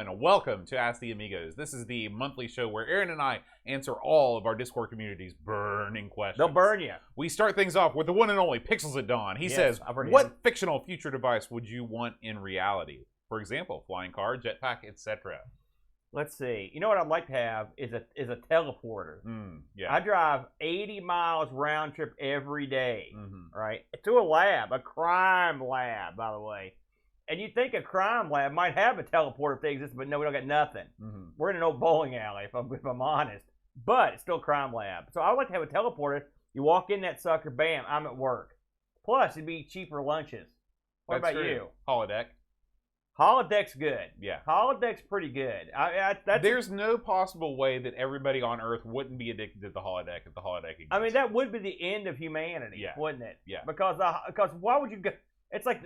everyone. Welcome to Ask the Amigos. This is the monthly show where Aaron and I answer all of our Discord community's burning questions. They'll burn you. We start things off with the one and only Pixels at Dawn. He says, what fictional future device would you want in reality? For example, flying car, jetpack, etc. Let's see. You know what I'd like to have is a teleporter. Yeah. I drive 80 miles round trip every day, right? To a lab, a crime lab, by the way. And you'd think a crime lab might have a teleporter if they exist, but no, we don't got nothing. We're in an old bowling alley, if I'm honest. But it's still a crime lab. So I would like to have a teleporter. You walk in that sucker, bam, I'm at work. Plus, it'd be cheaper lunches. What about you? Holodeck. Holodeck's good. Yeah. Holodeck's pretty good. There's no possible way that everybody on Earth wouldn't be addicted to the holodeck if the holodeck existed. I mean, that would be the end of humanity, wouldn't it? Yeah. Because why would you go? It's like,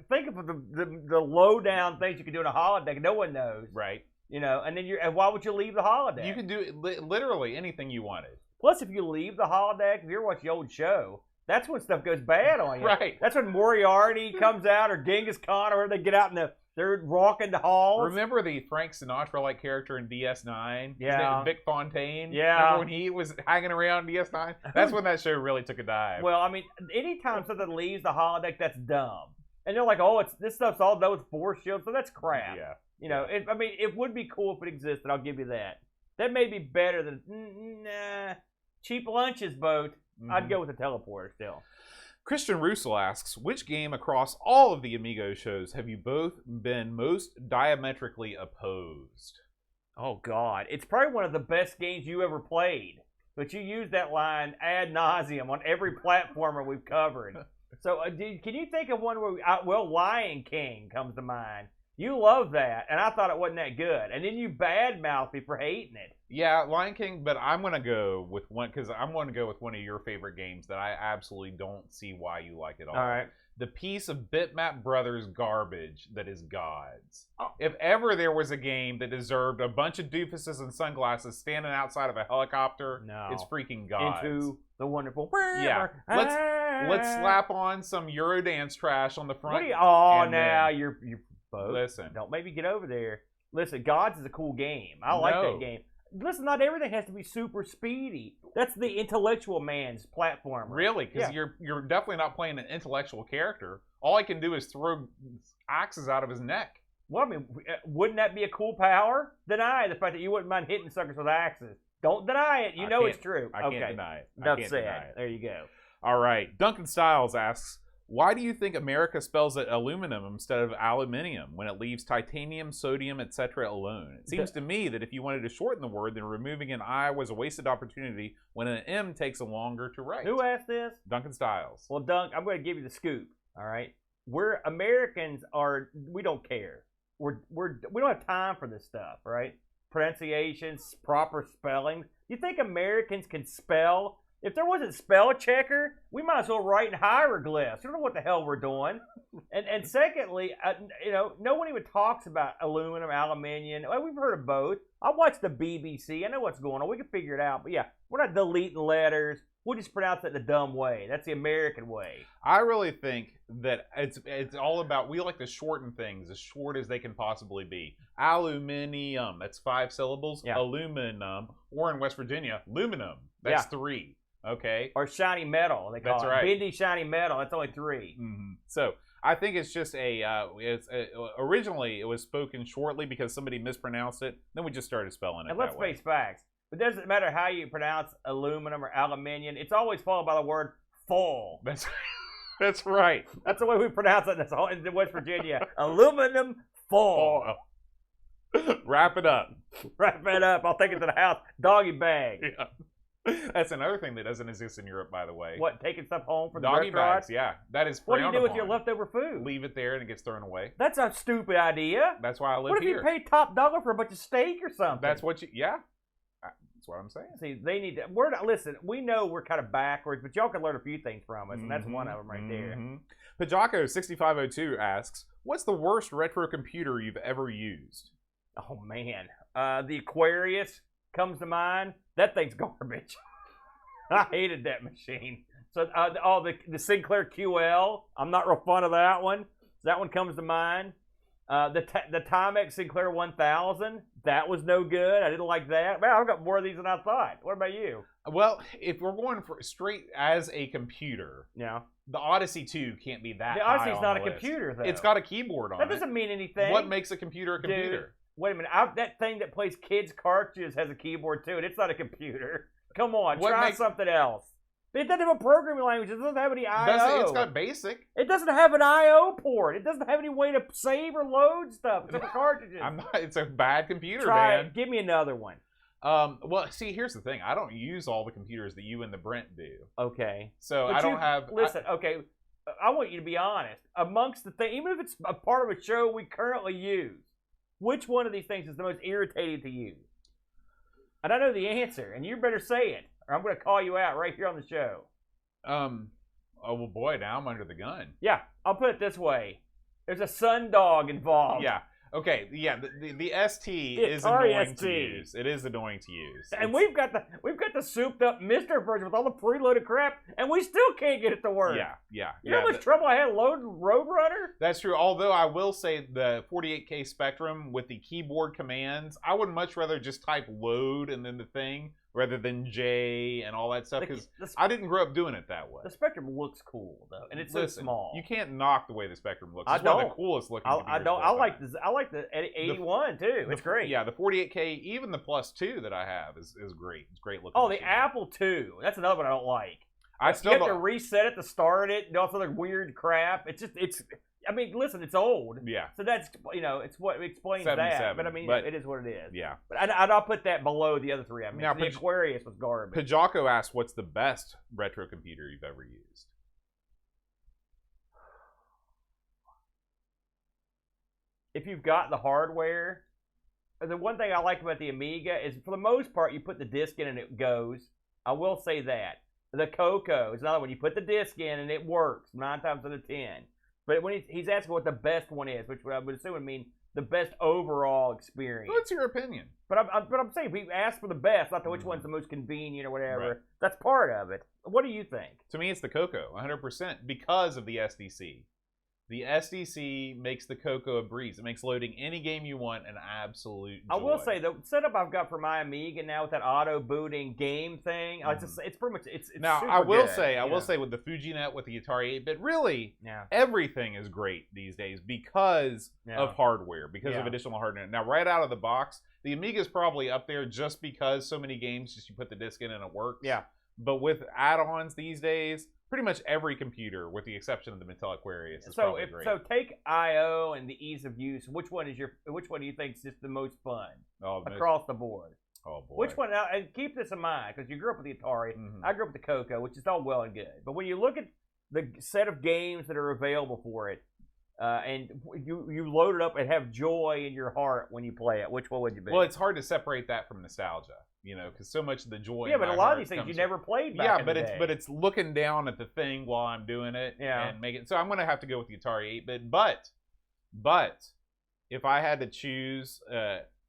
think of the low down things you can do in a holodeck. No one knows. Right. You know, and then and why would you leave the holodeck? You can do literally anything you wanted. Plus, if you leave the holodeck, if you ever watch the old show, that's when stuff goes bad on you. Right. That's when Moriarty comes out, or Genghis Khan, or they get out in they're walking the halls. Remember the Frank Sinatra-like character in DS9? Yeah. Vic Fontaine? Yeah. Remember when he was hanging around DS9? That's when that show really took a dive. Well, I mean, anytime something leaves the holodeck, that's dumb. And they're like, oh, this stuff's all done with force shields, so that's crap. Yeah. You know, it would be cool if it existed. I'll give you that. That may be better than cheap lunches, boat. I'd go with the teleporter still. Christian Russell asks, which game across all of the Amigo shows have you both been most diametrically opposed? Oh, God. It's probably one of the best games you ever played. But you use that line ad nauseum on every platformer we've covered. So can you think of one where, Lion King comes to mind. You love that, and I thought it wasn't that good. And then you badmouth me for hating it. Yeah, Lion King, but I'm going to go with one, because I'm going to go with one of your favorite games that I absolutely don't see why you like it all. All right. The piece of Bitmap Brothers garbage that is Gods. Oh. If ever there was a game that deserved a bunch of doofuses and sunglasses standing outside of a helicopter, it's freaking Gods. Into the wonderful... Yeah. Let's slap on some Eurodance trash on the front. You're both. Listen. Don't maybe get over there. Listen, Gods is a cool game. I like that game. Listen, not everything has to be super speedy. That's the intellectual man's platformer. Really? Because you're definitely not playing an intellectual character. All I can do is throw axes out of his neck. Well, I mean, wouldn't that be a cool power? Deny the fact that you wouldn't mind hitting suckers with axes. Don't deny it. You know it's true. I can't deny it. Enough said. There you go. All right. Duncan Styles asks, why do you think America spells it aluminum instead of aluminium when it leaves titanium, sodium, etc. alone? It seems to me that if you wanted to shorten the word, then removing an I was a wasted opportunity when an M takes longer to write. Who asked this? Duncan Styles. Well, Dunk, I'm going to give you the scoop, all right? We don't care. We don't have time for this stuff, right? Pronunciations, proper spelling. You think Americans can spell? If there wasn't spell checker, we might as well write in hieroglyphs. You don't know what the hell we're doing. And secondly, no one even talks about aluminum, aluminium. We've heard of both. I watch the BBC. I know what's going on. We can figure it out. But yeah, we're not deleting letters. We'll just pronounce it the dumb way. That's the American way. I really think that it's all about, we like to shorten things as short as they can possibly be. Aluminium, that's 5 syllables. Yeah. Aluminum, or in West Virginia, aluminum, that's 3. Okay. Or shiny metal, they call it. Right. Bendy shiny metal, that's only 3. So I think it's just originally it was spoken shortly because somebody mispronounced it. Then we just started spelling it and let's that way. face facts. It doesn't matter how you pronounce aluminum or aluminium. It's always followed by the word full. That's right. That's the way we pronounce it in West Virginia. Aluminum full. Wrap it up. Wrap it up. I'll take it to the house. Doggy bag. Yeah. That's another thing that doesn't exist in Europe, by the way. What, taking stuff home from the doggy restaurant? bags, yeah. That is What do you do with upon. your leftover food? Leave it there and it gets thrown away. That's a stupid idea. That's why I live here. What if you pay top dollar for a bunch of steak or something? That's what that's what I'm saying. See, they need to. Listen, we know we're kind of backwards, but y'all can learn a few things from us, and that's one of them right there. Pajako6502 asks, what's the worst retro computer you've ever used? Oh, man. The Aquarius comes to mind. That thing's garbage. I hated that machine. So, the Sinclair QL, I'm not real fond of that one. So that one comes to mind. The Timex Sinclair 1000, that was no good. I didn't like that. Man, I've got more of these than I thought. What about you? Well, if we're going for straight as a computer, Yeah. the Odyssey 2 can't be that The high Odyssey's on not the a list. computer, though. It's got a keyboard on That it. doesn't mean anything. What makes a computer a computer? Dude, wait a minute. that thing that plays kids' cartridges has a keyboard, too, and it's not a computer. Come on, try something else. It doesn't have a programming language. It doesn't have any I/O. It's got BASIC. It doesn't have an I/O port. It doesn't have any way to save or load stuff. It's the cartridges. It's a bad computer, Try man. it. Give me another one. Well, see, here's the thing. I don't use all the computers that you and the Brent do. Okay. So But I don't have. Listen, okay. I want you to be honest. Amongst the things, even if it's a part of a show we currently use, which one of these things is the most irritating to you? And I know the answer, and you better say it, or I'm going to call you out right here on the show. Oh well, boy, now I'm under the gun. Yeah, I'll put it this way: there's a sun dog involved. Yeah. Okay. Yeah. The ST The is Atari annoying ST. to use. It is annoying to use. And we've got the souped up Mister version with all the preloaded crap, and we still can't get it to work. Yeah. You know how much trouble I had loading Roadrunner? That's true. Although I will say the 48K Spectrum with the keyboard commands, I would much rather just type load and then the thing rather than J and all that stuff because I didn't grow up doing it that way. The Spectrum looks cool though, and it's so small. You can't knock the way the Spectrum looks. It's one of the coolest looking. I don't. I like the 81 too. It's great. Yeah, the 48K, even the Plus 2 that I have is great. It's great looking. Oh, the Apple II. That's another one I don't like. You have to reset it to start it, and all this other weird crap. I mean, listen, it's old. Yeah. So that's, it's what explains that. But I mean, it is what it is. Yeah. But I'll put that below the other three I mentioned. Now, the Aquarius was garbage. Pajako asked, what's the best retro computer you've ever used? If you've got the hardware, the one thing I like about the Amiga is, for the most part, you put the disc in and it goes. I will say that. The CoCo is another one. You put the disc in and it works 9 times out of 10. But when he's asking what the best one is, which I would assume would mean the best overall experience. What's your opinion? But I'm saying, we ask for the best, not which one's the most convenient or whatever. Right. That's part of it. What do you think? To me, it's the CoCo, 100%, because of the SDC. The SDC makes the CoCo a breeze. It makes loading any game you want an absolute joy. I will say, the setup I've got for my Amiga now with that auto booting game thing, it's pretty much it's now super I will good, say with the FujiNet, with the Atari 8-bit, really everything is great these days because of hardware, because of additional hardware. Now, right out of the box, the Amiga is probably up there just because so many games just you put the disc in and it works. Yeah. But with add-ons these days, pretty much every computer, with the exception of the Mattel Aquarius, is probably great. So take I/O and the ease of use. Which one do you think is just the most fun across the board? Oh boy. Which one? Now, and keep this in mind, because you grew up with the Atari. I grew up with the CoCo, which is all well and good. But when you look at the set of games that are available for it, and you load it up and have joy in your heart when you play it, which one would you be? Well, it's hard to separate that from nostalgia. Because so much of the joy. Yeah, but a lot of these things you never played back in the day. but it's looking down at the thing while I'm doing it and make it. So I'm going to have to go with the Atari 8-bit. But if I had to choose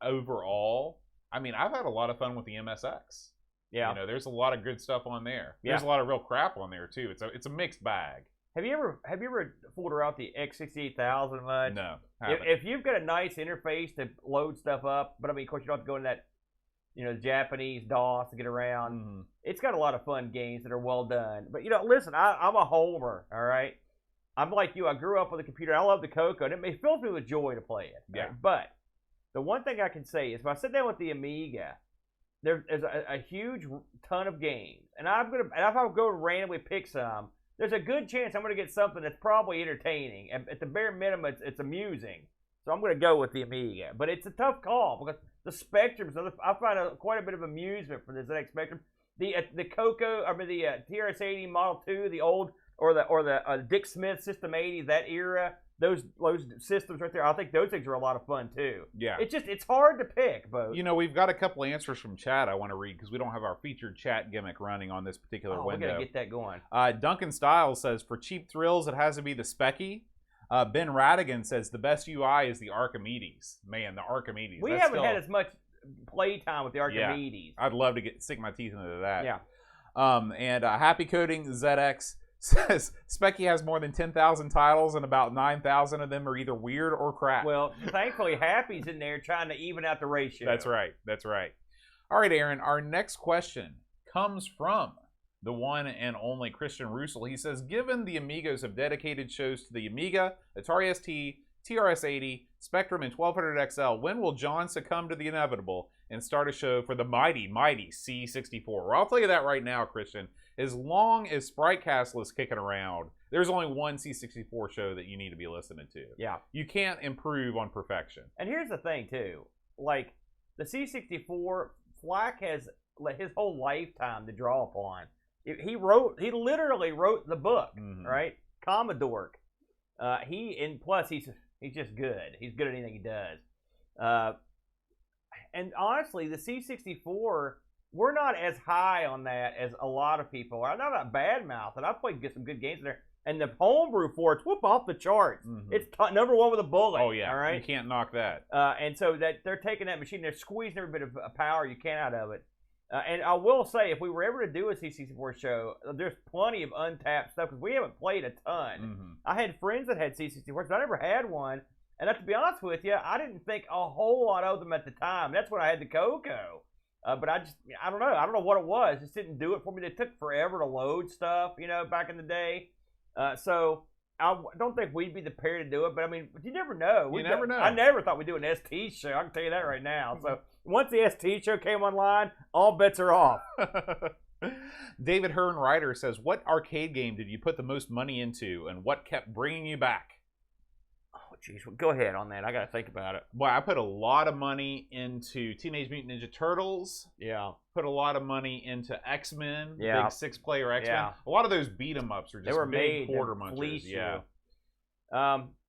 overall, I mean, I've had a lot of fun with the MSX. Yeah, there's a lot of good stuff on there. There's a lot of real crap on there too. It's a mixed bag. Have you ever fooled around the X68000 much? No. If you've got a nice interface to load stuff up, but I mean, of course, you don't have to go in that. The Japanese DOS to get around. It's got a lot of fun games that are well done. But, listen, I'm a homer, all right? I'm like you. I grew up with a computer. I love the CoCo, and it fills me with joy to play it. Yeah. Right? But the one thing I can say is if I sit down with the Amiga, there's a huge ton of games. And if I go randomly pick some, there's a good chance I'm going to get something that's probably entertaining. At the bare minimum, it's amusing. So I'm going to go with the Amiga. But it's a tough call because the Spectrum, I find quite a bit of amusement for this ZX Spectrum. The CoCo, the TRS-80 Model 2, the old, or the Dick Smith System 80, that era, those systems right there, I think those things are a lot of fun too. Yeah. It's hard to pick, Bo. We've got a couple answers from chat I want to read because we don't have our featured chat gimmick running on this particular window. We're going to get that going. Duncan Styles says, for cheap thrills, it has to be the Specky. Ben Radigan says the best UI is the Archimedes. Man, the Archimedes. We haven't had as much playtime with the Archimedes. Yeah, I'd love to stick my teeth into that. Yeah. And Happy Coding ZX says Specky has more than 10,000 titles, and about 9,000 of them are either weird or crap. Well, thankfully, Happy's in there trying to even out the ratio. That's right. That's right. All right, Aaron, our next question comes from the one and only Christian Russell. He says, given the Amigos have dedicated shows to the Amiga, Atari ST, TRS-80, Spectrum, and 1200 XL, when will John succumb to the inevitable and start a show for the mighty, mighty C64? Well, I'll tell you that right now, Christian. As long as Sprite Castle is kicking around, there's only one C64 show that you need to be listening to. Yeah. You can't improve on perfection. And here's the thing, too. Like, the C64, Flack has his whole lifetime to draw upon. He literally wrote the book, right? Commodore. Plus he's just good. He's good at anything he does. And honestly, the C64, we're not as high on that as a lot of people are. I'm not bad mouth, and I've played some good games in there. And the homebrew for it's whoop off the charts. It's number one with a bullet. Oh yeah, all right? You can't knock that. And so that they're taking that machine, they're squeezing every bit of power you can out of it. And I will say, if we were ever to do a C64 show, there's plenty of untapped stuff because we haven't played a ton. I had friends that had C64s, but I never had one. And to be honest with you, I didn't think a whole lot of them at the time. That's when I had the CoCo. But I don't know. I don't know what it was. It just didn't do it for me. It took forever to load stuff, back in the day. So I don't think we'd be the pair to do it. But I mean, you never know. You never know. I never thought we'd do an ST show. I can tell you that right now. So once the ST show came online, all bets are off. David Hearn Ryder says, what arcade game did you put the most money into, and what kept bringing you back? Oh, geez. Well, go ahead on that. I got to think about it. Well, I put a lot of money into Teenage Mutant Ninja Turtles. Yeah. Put a lot of money into X-Men. Yeah. Big 6-player X-Men. Yeah. A lot of those beat-em-ups are just they were big made quarter munchers. Yeah.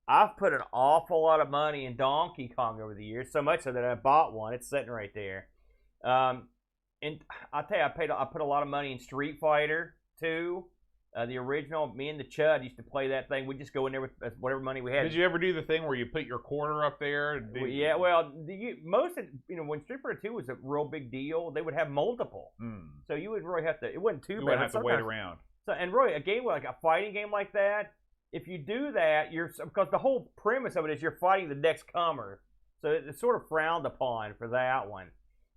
I've put an awful lot of money in Donkey Kong over the years, so much so that I bought one. It's sitting right there. And I'll tell you, I put a lot of money in Street Fighter 2. The original, me and the Chud used to play that thing. We'd just go in there with whatever money we had. Did you ever do the thing where you put your quarter up there? Yeah, well, most of, when Street Fighter 2 was a real big deal, they would have multiple. So you would really have to, it wasn't too bad. You wouldn't have to wait around. So, and really, a game like a fighting game like that, if you do that, because the whole premise of it is you're fighting the next comer. So it's sort of frowned upon for that one.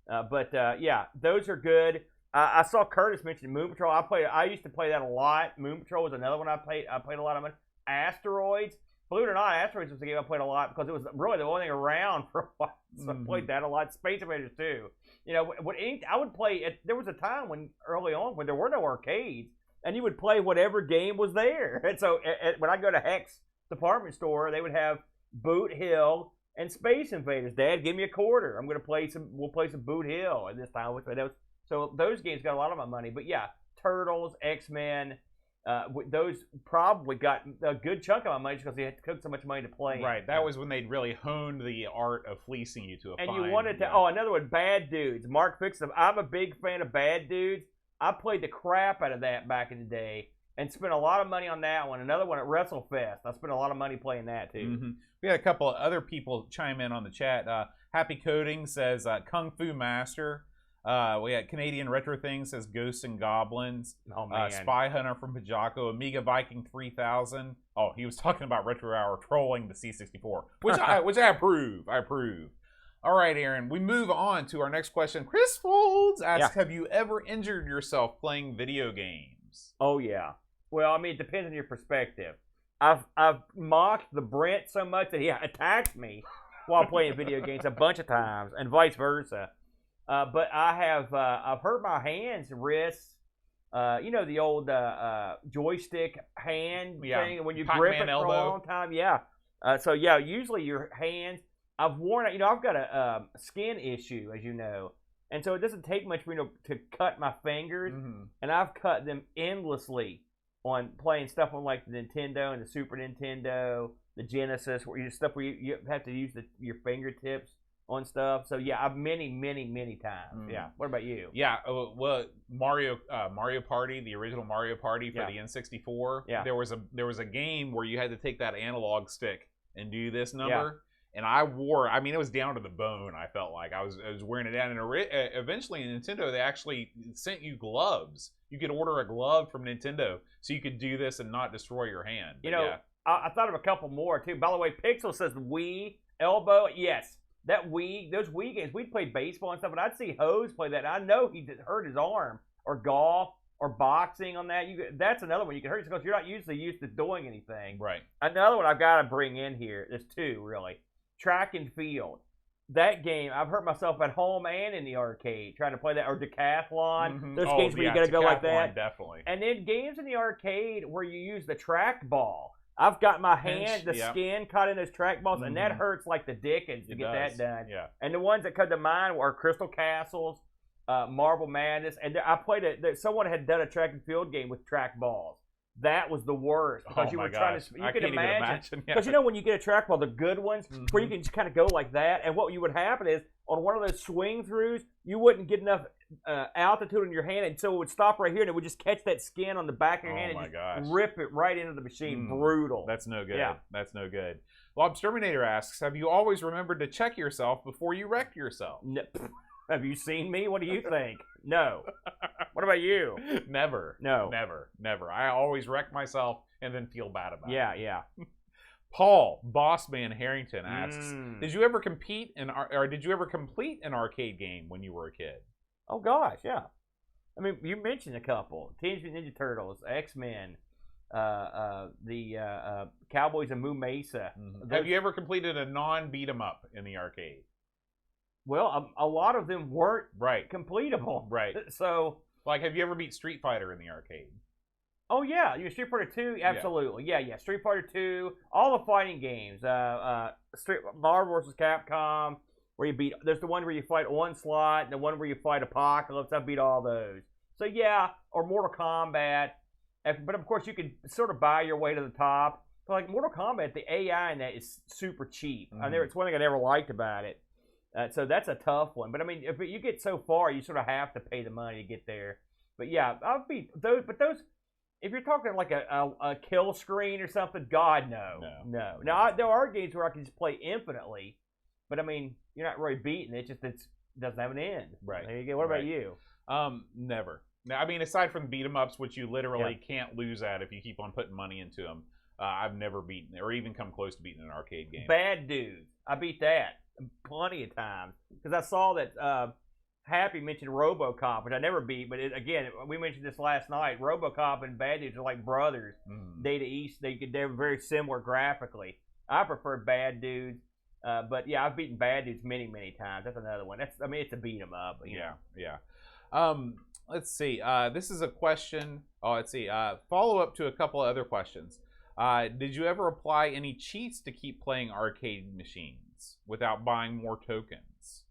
But yeah, those are good. I saw Curtis mention Moon Patrol. I used to play that a lot. Moon Patrol was another one I played a lot of money. Asteroids. Believe it or not, Asteroids was the game I played a lot because it was really the only thing around for a while. So I played that a lot. Space Invaders too. I would play. There was a time early on when there were no arcades, and you would play whatever game was there. And so when I go to Hex department store, they would have Boot Hill and Space Invaders. Dad, give me a quarter. I'm going to play some. We'll play some Boot Hill at this time. So those games got a lot of my money. But yeah, Turtles, X-Men, those probably got a good chunk of my money because they had to cook so much money to play. Right. That was when they'd really honed the art of fleecing you to a fine. And you wanted to. Oh, another one, Bad Dudes. Mark fixed them. I'm a big fan of Bad Dudes. I played the crap out of that back in the day and spent a lot of money on that one. Another one at WrestleFest. I spent a lot of money playing that too. We had a couple of other people chime in on the chat. Happy Coding says Kung Fu Master. We had Canadian Retro Thing says Ghosts and Goblins. Oh man. Spy Hunter from Pajako. Amiga Viking 3000. Oh, he was talking about Retro Hour trolling the C64, which I approve. I approve. All right, Aaron. We move on to our next question. Chris Folds asks, have you ever injured yourself playing video games? Oh yeah. Well, I mean, it depends on your perspective. I've mocked the Brent so much that he attacked me while playing video games a bunch of times, and vice versa. But I have I've hurt my hands, wrists. The old joystick hand thing when you grip it for a long time. Yeah. So yeah, usually your hands. I've worn it. I've got a skin issue, as you know, and so it doesn't take much for me to cut my fingers, and I've cut them endlessly on playing stuff on like the Nintendo and the Super Nintendo, the Genesis, where you have to use your fingertips on stuff. So yeah, I've many times. Yeah. What about you? Yeah. Well, Mario Party, the original Mario Party for the N64. Yeah. There was a game where you had to take that analog stick and do this number. and I wore. I mean, it was down to the bone. I felt like I was wearing it down. And eventually, in Nintendo, they actually sent you gloves. You could order a glove from Nintendo so you could do this and not destroy your hand. But I thought of a couple more too. By the way, Pixel says Wii elbow. Yes, those Wii games. We'd play baseball and stuff, but I'd see Hose play that. And I know he hurt his arm, or golf, or boxing on that. That's another one you can hurt because you're not usually used to doing anything. Right. Another one I've got to bring in here. There's two really. Track and field. That game, I've hurt myself at home and in the arcade trying to play that, or decathlon. Mm-hmm. Those games where you got to go like that. Definitely. And then games in the arcade where you use the track ball. I've got my hand, skin caught in those track balls, and that hurts like the dickens to get that done. Yeah. And the ones that come to mind were Crystal Castles, Marble Madness, and I played it. Someone had done a track and field game with track balls. That was the worst because you were trying to. You can imagine because when you get a trackball, the good ones where you can just kind of go like that, and what would happen is on one of those swing throughs, you wouldn't get enough altitude in your hand, and so it would stop right here, and it would just catch that skin on the back of your hand and just rip it right into the machine. Brutal. That's no good. Yeah. That's no good. Lob Exterminator asks, have you always remembered to check yourself before you wrecked yourself? No. Have you seen me? What do you think? No. What about you? Never. No. Never. I always wreck myself and then feel bad about it. Yeah. Paul, Bossman Harrington asks, did you ever complete an arcade game when you were a kid? Oh gosh, yeah. I mean, you mentioned a couple: Teenage Mutant Ninja Turtles, X-Men, the Cowboys of Moo Mesa. Have you ever completed a non-beat 'em up in the arcade? Well, a lot of them weren't completable. Right. So, like, have you ever beat Street Fighter in the arcade? Oh yeah, Street Fighter 2, absolutely. Yeah. Street Fighter 2, all the fighting games. Marvel vs. Capcom, where you beat. There's the one where you fight Onslaught, and the one where you fight Apocalypse. I beat all those. So yeah, or Mortal Kombat. But of course, you can sort of buy your way to the top. But like Mortal Kombat, the AI in that is super cheap. It's one thing I never liked about it. So that's a tough one. But I mean, if you get so far, you sort of have to pay the money to get there. But yeah, I'll beat those. But those, if you're talking like a kill screen or something, God, no. Now, there are games where I can just play infinitely. But I mean, you're not really beating it. It doesn't have an end. Right. There you go. What about you? Never. Now, I mean, aside from beat 'em ups, which you literally can't lose at if you keep on putting money into them, I've never beaten or even come close to beating an arcade game. Bad Dudes. I beat that plenty of times because I saw that Happy mentioned RoboCop, which I never beat. But again, we mentioned this last night. RoboCop and Bad Dudes are like brothers. Data East, they're very similar graphically. I prefer Bad Dudes. But yeah, I've beaten Bad Dudes many, many times. That's another one. It's a beat 'em up. Yeah. Let's see. This is a question. Oh, let's see. Follow up to a couple of other questions. Did you ever apply any cheats to keep playing arcade machines without buying more tokens?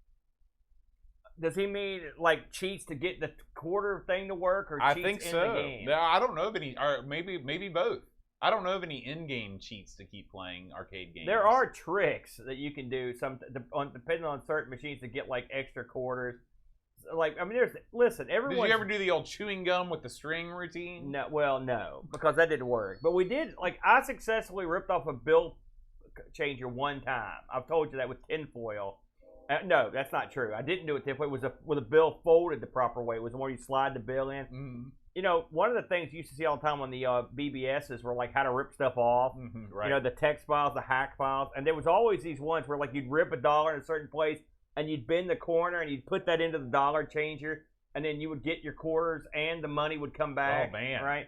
Does he mean like cheats to get the quarter thing to work, or cheats I think in so. the game? I don't know of any, or maybe both. I don't know of any in-game cheats to keep playing arcade games. There are tricks that you can do, depending on certain machines, to get like extra quarters. Like, I mean, everyone. Did you ever do the old chewing gum with the string routine? No, because that didn't work. But we did. Like, I successfully ripped off a bill changer one time. I've told you that with tinfoil. No, that's not true. I didn't do it tinfoil. It was with a bill folded the proper way. It was where you slide the bill in. Mm-hmm. One of the things you used to see all the time on the BBSs were like how to rip stuff off. Mm-hmm, right. The text files, the hack files, and there was always these ones where like you'd rip $1 in a certain place, and you'd bend the corner and you'd put that into the dollar changer, and then you would get your quarters and the money would come back. Oh man! Right.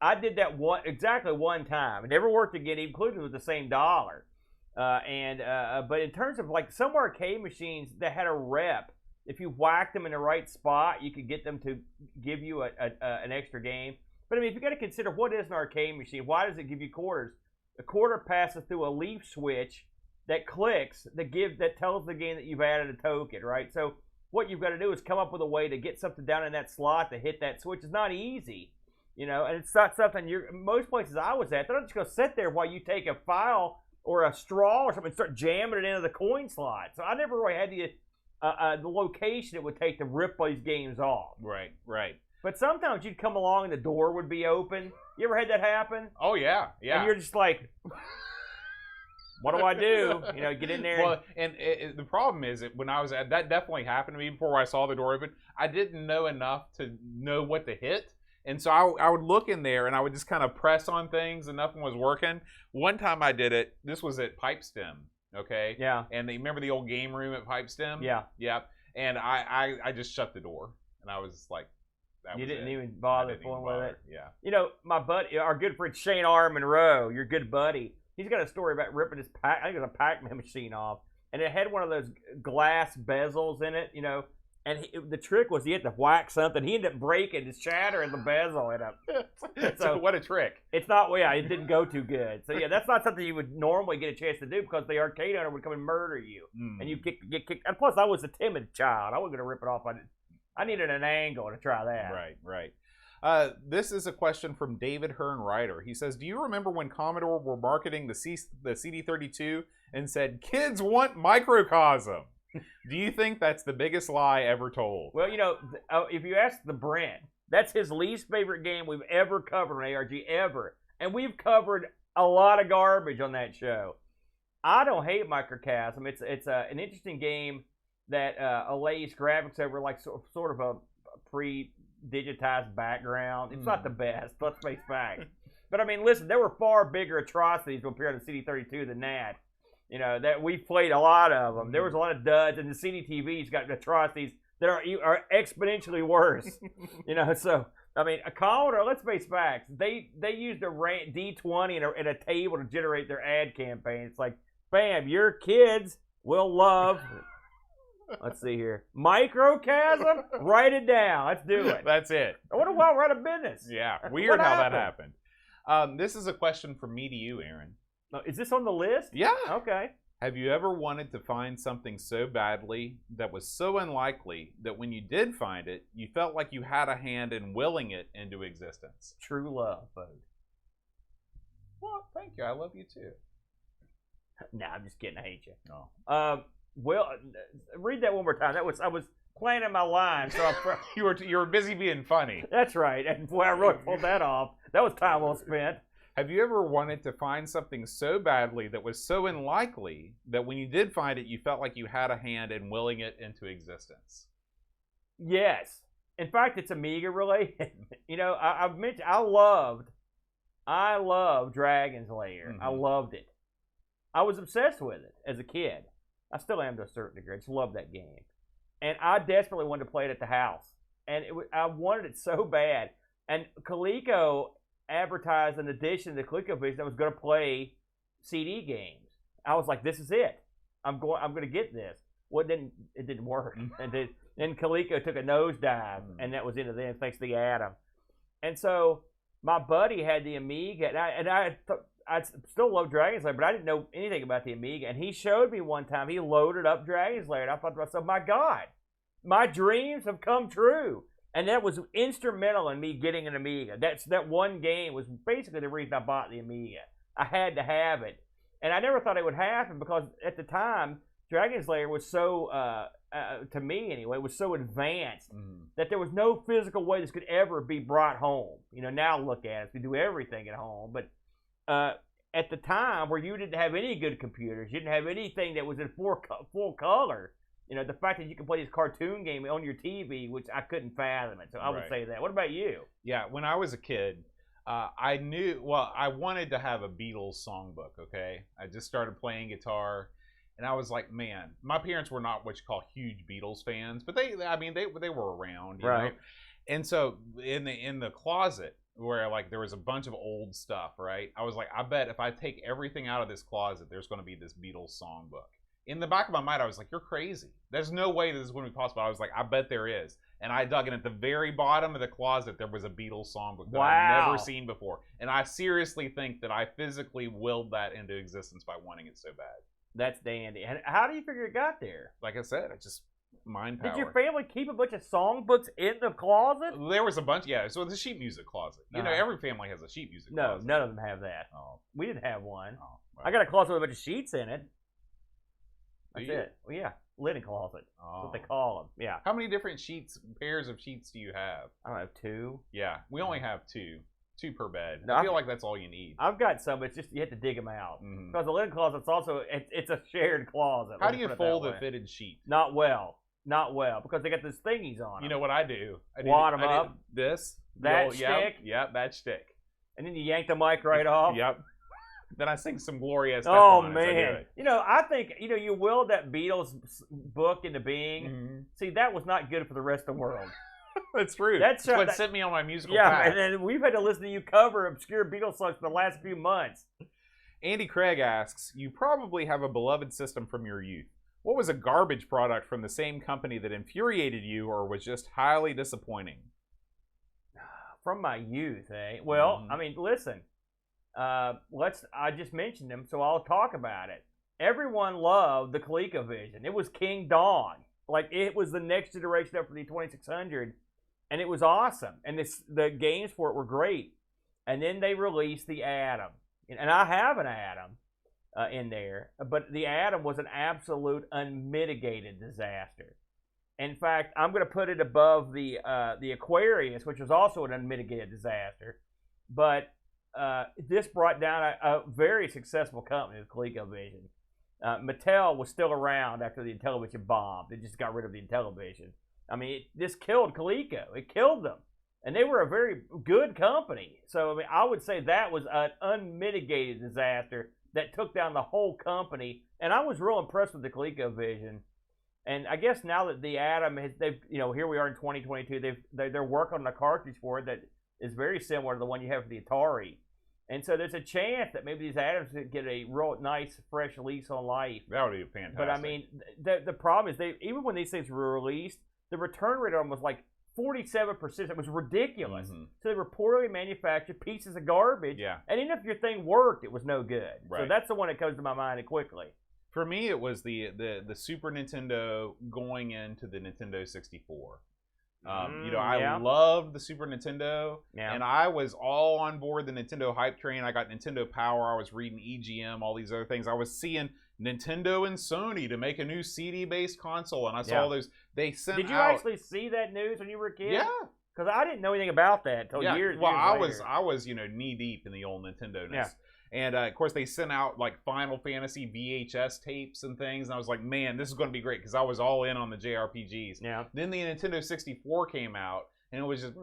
I did that exactly one time. It never worked again, including with the same dollar. But in terms of like some arcade machines that had a rep, if you whacked them in the right spot, you could get them to give you an extra game. But I mean, if you got to consider what is an arcade machine, why does it give you quarters? The quarter passes through a leaf switch that clicks that tells the game that you've added a token, right? So what you've got to do is come up with a way to get something down in that slot to hit that switch. It's not easy, and it's not something most places I was at, they're not just going to sit there while you take a file or a straw or something and start jamming it into the coin slot. So I never really had the location it would take to rip these games off. Right. But sometimes you'd come along and the door would be open. You ever had that happen? Oh, yeah. And you're just like... What do I do? You know, get in there. Well, and the problem is that when I was at that, definitely happened to me before I saw the door open. I didn't know enough to know what to hit. And so I would look in there and I would just kind of press on things and nothing was working. One time I did it. This was at Pipestem, okay? Yeah. And remember the old game room at Pipestem? Yeah. Yeah. And I just shut the door. And I was like, you didn't even bother fooling with it? Yeah. You know, my buddy, our good friend Shane R. Monroe, your good buddy, he's got a story about ripping his I think it was a Pac-Man machine off. And it had one of those glass bezels in it, you know. And the trick was he had to whack something. He ended up breaking his shatter in the bezel. So what a trick. It's not, well, yeah, it didn't go too good. So, yeah, that's not something you would normally get a chance to do because the arcade owner would come and murder you. And you get kicked. And plus, I was a timid child. I wasn't going to rip it off. I needed an angle to try that. Right. This is a question from David Hearn Ryder. He says, do you remember when Commodore were marketing the CD32 and said, kids want microcosm? Do you think that's the biggest lie ever told? Well, you know, if you ask the Brent, that's his least favorite game we've ever covered on ARG, ever. And we've covered a lot of garbage on that show. I don't hate Microcosm. It's an interesting game that allays graphics over like sort of a pre-digitized background. It's not the best, let's face facts. But I mean, listen, there were far bigger atrocities compared to CD32 than that. You know, that we played a lot of them. There was a lot of duds, and the CDTV's got atrocities that are exponentially worse. You know, so I mean, a Commodore. Let's face facts. They used a D20 and a table to generate their ad campaign. It's like, bam, your kids will love. Let's see here. Microcosm? Write it down. Let's do it. That's it. I wonder why we're out of business. Yeah, weird how that happened. This is a question from me to you, Aaron. Is this on the list? Yeah. Okay. Have you ever wanted to find something so badly that was so unlikely that when you did find it, you felt like you had a hand in willing it into existence? True love, folks. Well, thank you. I love you too. Nah, I'm just kidding. I hate you. No. Well, read that one more time. I was planning my line, so you were busy being funny. That's right. And boy, I really pulled that off. That was time well spent. Have you ever wanted to find something so badly that was so unlikely that when you did find it, you felt like you had a hand in willing it into existence? Yes. In fact, it's Amiga related. You know, I've mentioned I loved Dragon's Lair. I loved it. I was obsessed with it as a kid. I still am to a certain degree. I just love that game. And I desperately wanted to play it at the house. And I wanted it so bad. And CoCo advertised an edition of the ColecoVision that was going to play CD games. I was like, this is it. I'm going to get this. Well, it didn't work. And then Coleco took a nosedive, and that was into them thanks to the Atom. And so my buddy had the Amiga, and I still love Dragon's Lair, but I didn't know anything about the Amiga. And he showed me one time, he loaded up Dragon's Lair, and I thought to myself, my God, my dreams have come true. And that was instrumental in me getting an Amiga. That one game was basically the reason I bought the Amiga. I had to have it. And I never thought it would happen because at the time, Dragon's Lair was so, to me anyway, was so advanced that there was no physical way this could ever be brought home. You know, now look at us. We do everything at home. But at the time where you didn't have any good computers, you didn't have anything that was in full color, you know, the fact that you can play this cartoon game on your TV, which I couldn't fathom it. So I would say that. What about you? Yeah, when I was a kid, I wanted to have a Beatles songbook, okay? I just started playing guitar, and I was like, man, my parents were not what you call huge Beatles fans, but they were around, you know? And so in the closet, where like there was a bunch of old stuff, right? I was like, I bet if I take everything out of this closet, there's going to be this Beatles songbook. In the back of my mind, I was like, you're crazy. There's no way this is going to be possible. I was like, I bet there is. And I dug in at the very bottom of the closet, there was a Beatles songbook that I'd never seen before. And I seriously think that I physically willed that into existence by wanting it so bad. That's dandy. And how do you figure it got there? Like I said, it's just mind power. Did your family keep a bunch of songbooks in the closet? There was a bunch, yeah. So it's a sheet music closet. You know, every family has a sheet music closet. No, none of them have that. Oh. We didn't have one. Oh, well. I got a closet with a bunch of sheets in it. That's it. Well, yeah, linen closet. Oh. That's what they call them. Yeah. How many different pairs of sheets do you have? I don't have two. Yeah, we only have two 2 per bed. No, I feel like that's all you need. I've got some, but it's just you have to dig them out. Mhm. Because the linen closet's also it's a shared closet. How do you fold a fitted sheet? Not well, because they got those thingies on them. You know what I do? Wad them up. This. That stick. Yep, that stick. And then you yank the mic right off. Yep. Then I sing some Gloria Estefan. Oh as I do man! it. You know, I think you willed that Beatles book into being. Mm-hmm. See, that was not good for the rest of the world. That's true. That's what sent me on my musical yeah, path. and then we've had to listen to you cover obscure Beatles songs for the last few months. Andy Craig asks, you probably have a beloved system from your youth. What was a garbage product from the same company that infuriated you or was just highly disappointing? From my youth, eh? Well, I mean, listen. I just mentioned them, so I'll talk about it. Everyone loved the ColecoVision. It was King Dawn. Like, it was the next generation up for the 2600, and it was awesome. And the games for it were great. And then they released the Atom. And I have an Atom in there, but the Atom was an absolute unmitigated disaster. In fact, I'm going to put it above the Aquarius, which was also an unmitigated disaster. But this brought down a very successful company, the ColecoVision. Mattel was still around after the Intellivision bombed. They just got rid of the Intellivision. I mean, this killed Coleco. It killed them. And they were a very good company. So, I mean, I would say that was an unmitigated disaster that took down the whole company. And I was real impressed with the ColecoVision. And I guess now that the Atom here we are in 2022, they're working on a cartridge for it that is very similar to the one you have for the Atari. And so there's a chance that maybe these Atoms could get a real nice, fresh lease on life. That would be fantastic. But I mean, the problem is even when these things were released, the return rate on them was like 47%. It was ridiculous. Mm-hmm. So they were poorly manufactured pieces of garbage. Yeah. And even if your thing worked, it was no good. Right. So that's the one that comes to my mind quickly. For me, it was the Super Nintendo going into the Nintendo 64. I loved the Super Nintendo, and I was all on board the Nintendo hype train. I got Nintendo Power. I was reading EGM, all these other things. I was seeing Nintendo and Sony to make a new CD-based console, and I saw those. They sent out. Did you actually see that news when you were a kid? Yeah. Because I didn't know anything about that until years. Well, years I was knee deep in the old Nintendo-ness. Yeah. And, of course, they sent out, like, Final Fantasy VHS tapes and things. And I was like, man, this is going to be great because I was all in on the JRPGs. Yeah. Then the Nintendo 64 came out, and it was just,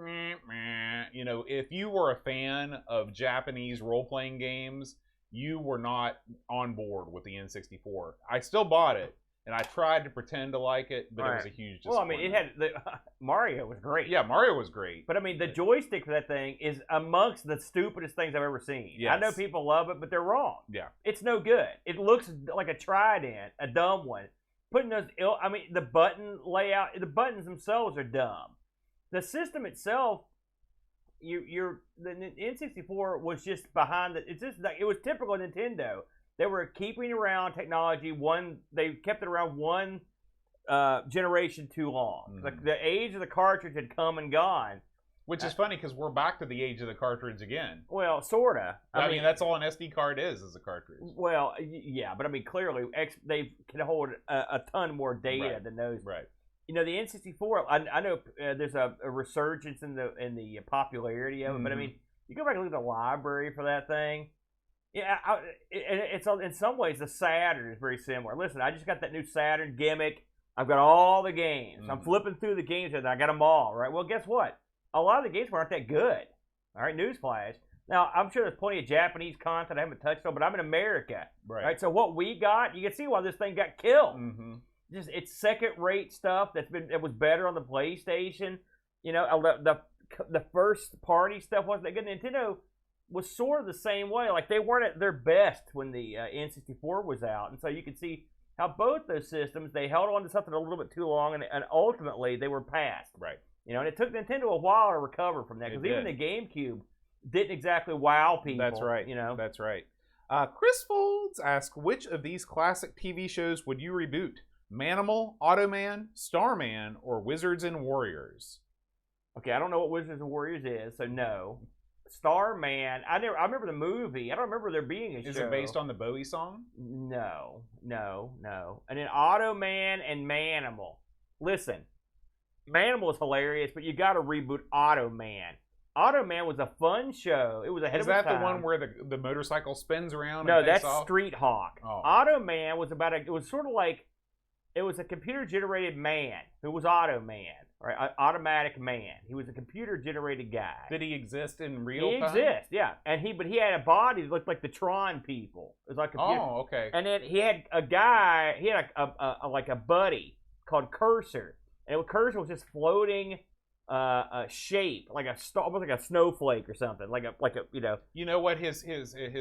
you know, if you were a fan of Japanese role-playing games, you were not on board with the N64. I still bought it, and I tried to pretend to like it, but it was a huge disappointment. Well, I mean, it had Mario was great. Yeah, Mario was great. But I mean, the joystick for that thing is amongst the stupidest things I've ever seen. Yes. I know people love it, but they're wrong. Yeah. It's no good. It looks like a Trident, a dumb one. Putting those, the button layout, the buttons themselves are dumb. The system itself, the N64 was just behind it. It's just like it was typical Nintendo. They were keeping around technology. They kept it around one generation too long. Mm-hmm. The age of the cartridge had come and gone. Which is funny because we're back to the age of the cartridge again. Well, sorta. I mean, that's all an SD card is a cartridge. Well, yeah, but I mean, clearly they can hold a ton more data than those. Right. You know, the N64. I know there's a resurgence in the popularity of it, but I mean, you go back and look at the library for that thing. Yeah, it's in some ways the Saturn is very similar. Listen, I just got that new Saturn gimmick. I've got all the games. I'm flipping through the games and I got them all. Right. Well, guess what? A lot of the games aren't that good. All right, newsflash. Now, I'm sure there's plenty of Japanese content I haven't touched on, but I'm in America. Right. So what we got, you can see why this thing got killed. Mm-hmm. Just it's second-rate stuff that was better on the PlayStation. You know, the first-party stuff wasn't that good. Nintendo was sort of the same way. Like, they weren't at their best when the N64 was out. And so you can see how both those systems, they held on to something a little bit too long, and ultimately they were passed. Right. You know, and it took Nintendo a while to recover from that. Because even the GameCube didn't exactly wow people. That's right. You know? That's right. Chris Folds asks, which of these classic TV shows would you reboot? Manimal, Automan, Starman, or Wizards and Warriors? Okay, I don't know what Wizards and Warriors is, so no. Starman, I remember the movie. I don't remember there being a show. Is it based on the Bowie song? No. And then Automan and Manimal. Listen, Manimal is hilarious, but you got to reboot Automan. Automan was a fun show. It was ahead Is of its that the time. one where the motorcycle spins around? No, and takes that's off? Street Hawk. Oh. Automan was it was sort of like, it was a computer-generated man who was Automan, right? Automatic man. He was a computer-generated guy. Did he exist in real time? He exists, yeah. But he had a body that looked like the Tron people. It was like a computer. Oh, okay. And then he had a guy. He had like a buddy called Cursor, and Cursor was just floating a shape like almost like a snowflake or something, like a you know. You know what his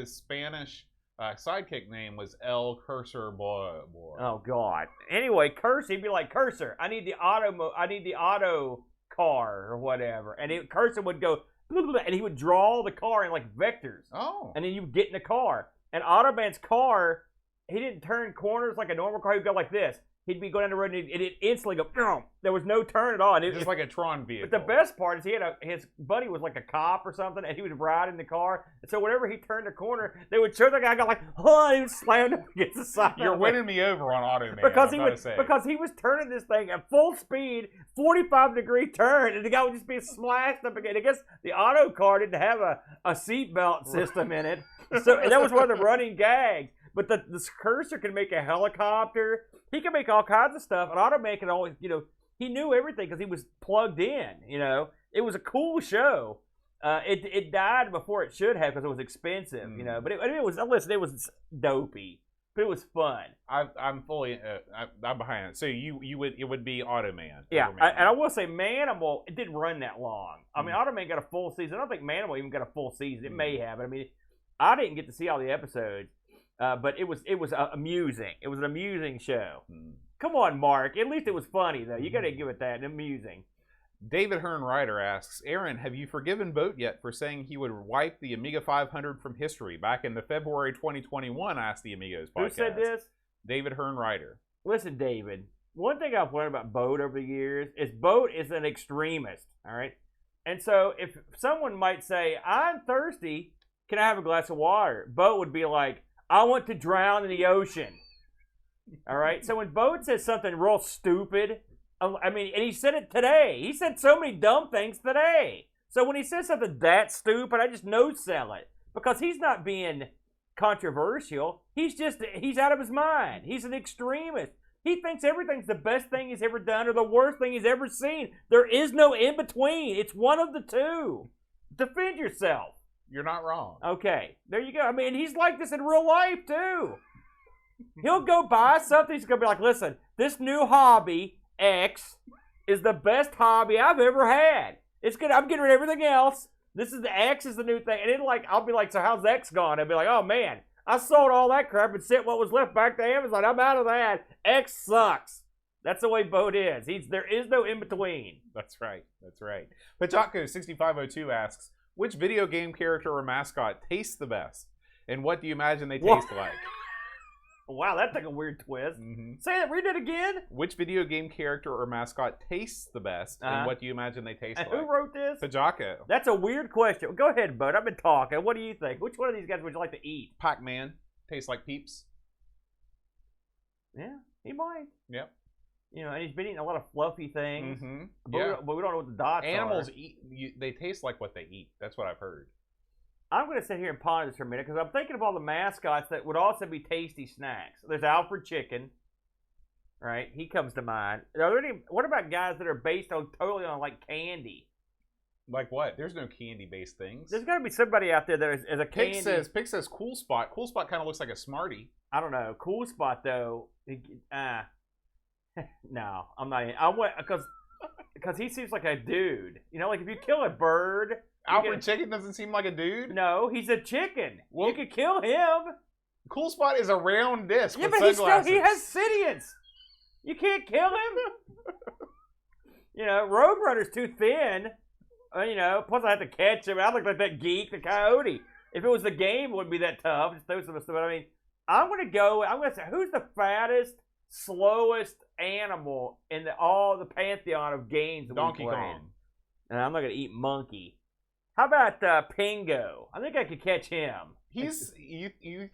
Spanish sidekick name was? El Cursor Boy. Oh God. Anyway, Cursor, he'd be like, Cursor, I need the auto car or whatever, and Cursor would go, and he would draw the car in like vectors. Oh. And then you would get in the car, and Automan's car, he didn't turn corners like a normal car. He'd go like this. He'd be going down the road, and it'd instantly go, boom. There was no turn at all. And Just like a Tron vehicle. But the best part is his buddy was like a cop or something, and he was riding the car. And so whenever he turned the corner, they would show the guy go like, oh, he would slam him against the side. You're winning me over on Automan. Because he was turning this thing at full speed, 45-degree turn, and the guy would just be slashed up again. I guess the auto car didn't have a seatbelt system in it, so and that was one of the running gags. But the Cursor can make a helicopter. He can make all kinds of stuff. And Automan can always, he knew everything because he was plugged in, It was a cool show. It died before it should have because it was expensive, But it was dopey. But it was fun. I'm fully, I'm behind it. So it would be Automan. Yeah, and I will say Manimal, it didn't run that long. I mean, Automan got a full season. I don't think Manimal even got a full season. It may have, but I mean, I didn't get to see all the episodes. But it was amusing. It was an amusing show. Come on, Mark. At least it was funny, though. You got to give it that. Amusing. David Hearn Ryder asks, Aaron, have you forgiven Boat yet for saying he would wipe the Amiga 500 from history back in the February 2021 Ask the Amigos podcast? Who said this? David Hearn Ryder. Listen, David. One thing I've learned about Boat over the years is Boat is an extremist. All right? And so if someone might say, I'm thirsty, can I have a glass of water? Boat would be like, I want to drown in the ocean. All right? So when Bode says something real stupid, I mean, and he said it today. He said so many dumb things today. So when he says something that stupid, I just no-sell it. Because he's not being controversial. He's out of his mind. He's an extremist. He thinks everything's the best thing he's ever done or the worst thing he's ever seen. There is no in-between. It's one of the two. Defend yourself. You're not wrong. Okay, there you go. I mean, he's like this in real life, too. He'll go buy something. He's going to be like, listen, this new hobby, X, is the best hobby I've ever had. It's good. I'm getting rid of everything else. This is the X is the new thing. And then, I'll be like, so how's X gone? I'll be like, oh, man, I sold all that crap and sent what was left back to Amazon. I'm out of that. X sucks. That's the way Bode is. There is no in-between. That's right. Pachako6502 asks, which video game character or mascot tastes the best? And what do you imagine they taste like? Wow, that took a weird twist. Say it, read it again. Which video game character or mascot tastes the best? And what do you imagine they taste like? Who wrote this? Pachako. That's a weird question. Go ahead, Bud. I've been talking. What do you think? Which one of these guys would you like to eat? Pac-Man. Tastes like Peeps. Yeah, he might. Yep. And he's been eating a lot of fluffy things. Yeah. But we don't know what the dots Animals are. they taste like what they eat. That's what I've heard. I'm going to sit here and ponder this for a minute because I'm thinking of all the mascots that would also be tasty snacks. There's Alfred Chicken, right? He comes to mind. What about guys that are based totally on candy? Like what? There's no candy-based things. There's got to be somebody out there that is a candy. Pick says Cool Spot. Cool Spot kind of looks like a Smartie. I don't know. Cool Spot though. No, I'm not. I want because he seems like a dude. Like if you kill a bird. Alfred Chicken doesn't seem like a dude. No, he's a chicken. Well, you could kill him. Cool Spot is a round disc. Yeah, with but sunglasses. he has sentience. You can't kill him. Road Runner's too thin. Plus I have to catch him. I look like that geek, the coyote. If it was the game, it wouldn't be that tough. Just throw some stuff. But I mean, I'm gonna say who's the fattest, slowest animal in all the pantheon of games that Donkey we played? Kong. And I'm not gonna eat monkey. How about Pingo? I think I could catch him. You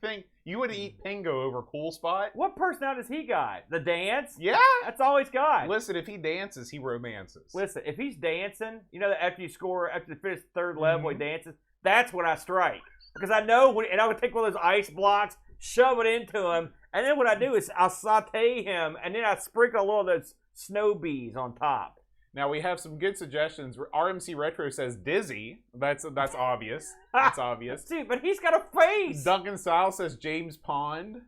think you would eat Pingo over Cool Spot? What personality does he got? The dance? Yeah. That's all he's got. Listen, if he dances, he romances. Listen, if he's dancing, you know that after you finish third level, he dances. That's when I strike. Because I know, and I would take one of those ice blocks, shove it into him, and then what I do is I'll saute him, and then I sprinkle a little of those snow bees on top. Now we have some good suggestions. RMC Retro says Dizzy. That's obvious. That's obvious. See, but he's got a face. Duncan Styles says James Pond.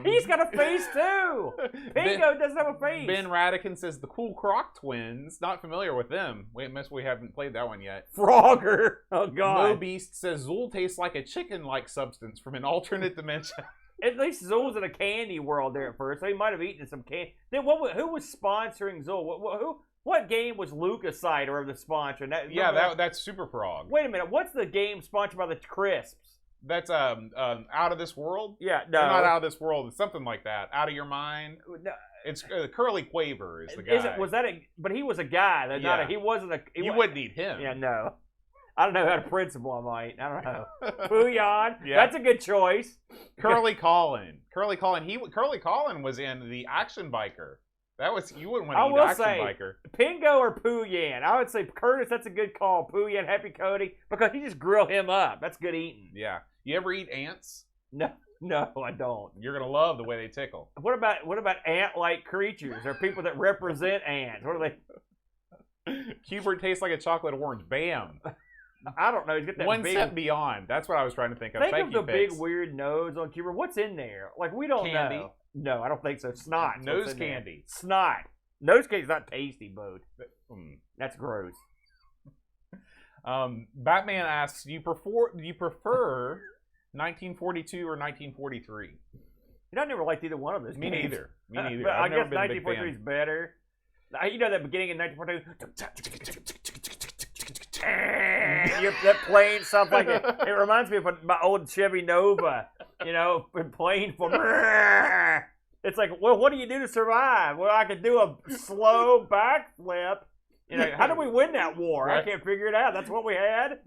He's got a face too. Pingo doesn't have a face. Ben Radican says the Cool Croc Twins. Not familiar with them. We haven't played that one yet. Frogger. Oh God. Mo Beast says Zool tastes like a chicken-like substance from an alternate dimension. At least Zool's in a candy world there at first, so he might have eaten some candy. Then who was sponsoring Zool? What game was LucasCide or the sponsor? That's Super Frog. Wait a minute. What's the game sponsored by the Crisps? That's Out of This World? Yeah, no. They're not Out of This World. It's something like that. Out of Your Mind? No. It's Curly Quaver is the guy. But he was a guy. He wasn't a... You wouldn't eat him. Yeah, no. I don't know how to principal I might. I don't know. Booyan. Yeah. That's a good choice. Curly Collin. Curly Collin was in the Action Biker. You wouldn't want to eat Action Biker. Pingo or Pooyan. I would say Curtis, that's a good call. Pooyan, Happy Cody, because you just grill him up. That's good eating. Yeah. You ever eat ants? No, I don't. You're gonna love the way they tickle. What about ant-like creatures or people that represent ants? What are they? Cubert tastes like a chocolate orange. Bam. I don't know. He's got that One big... step beyond. That's what I was trying to think of. Think of the big weird nose on Cubert. What's in there? Like, we don't know. No, I don't think so. Snot. Nose candy. Snot. Nose candy's not tasty, Bode. That's gross. Batman asks, do you prefer 1942 or 1943? I never liked either one of those. Me neither. But I guess 1943 is better. You know that beginning in 1942? That plane sounds like it reminds me of my old Chevy Nova, playing for. It's like, well, what do you do to survive? Well, I could do a slow backflip. How do we win that war? Right. I can't figure it out. That's what we had.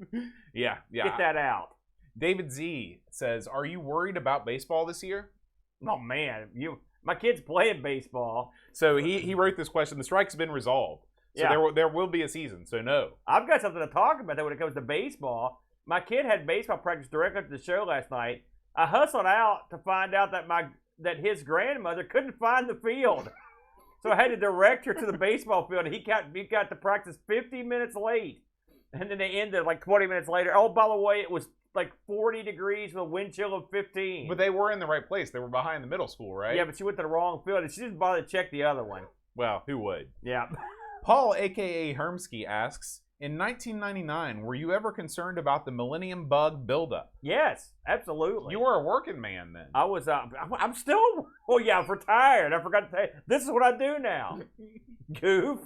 Yeah. Get that out. David Z says, "Are you worried about baseball this year?" Oh man, my kid's playing baseball. So he wrote this question. The strike's been resolved. So there will be a season, so no. I've got something to talk about, though, when it comes to baseball. My kid had baseball practice directly after the show last night. I hustled out to find out that his grandmother couldn't find the field. So I had to direct her to the baseball field, and he got to practice 50 minutes late. And then they ended like 20 minutes later. Oh, by the way, it was like 40 degrees with a wind chill of 15. But they were in the right place. They were behind the middle school, right? Yeah, but she went to the wrong field, and she didn't bother to check the other one. Well, who would? Yeah. Paul, a.k.a. Hermsky, asks, in 1999, were you ever concerned about the Millennium Bug buildup? Yes, absolutely. You were a working man then. I was, I'm still, I'm retired. I forgot to tell you, this is what I do now. Goof.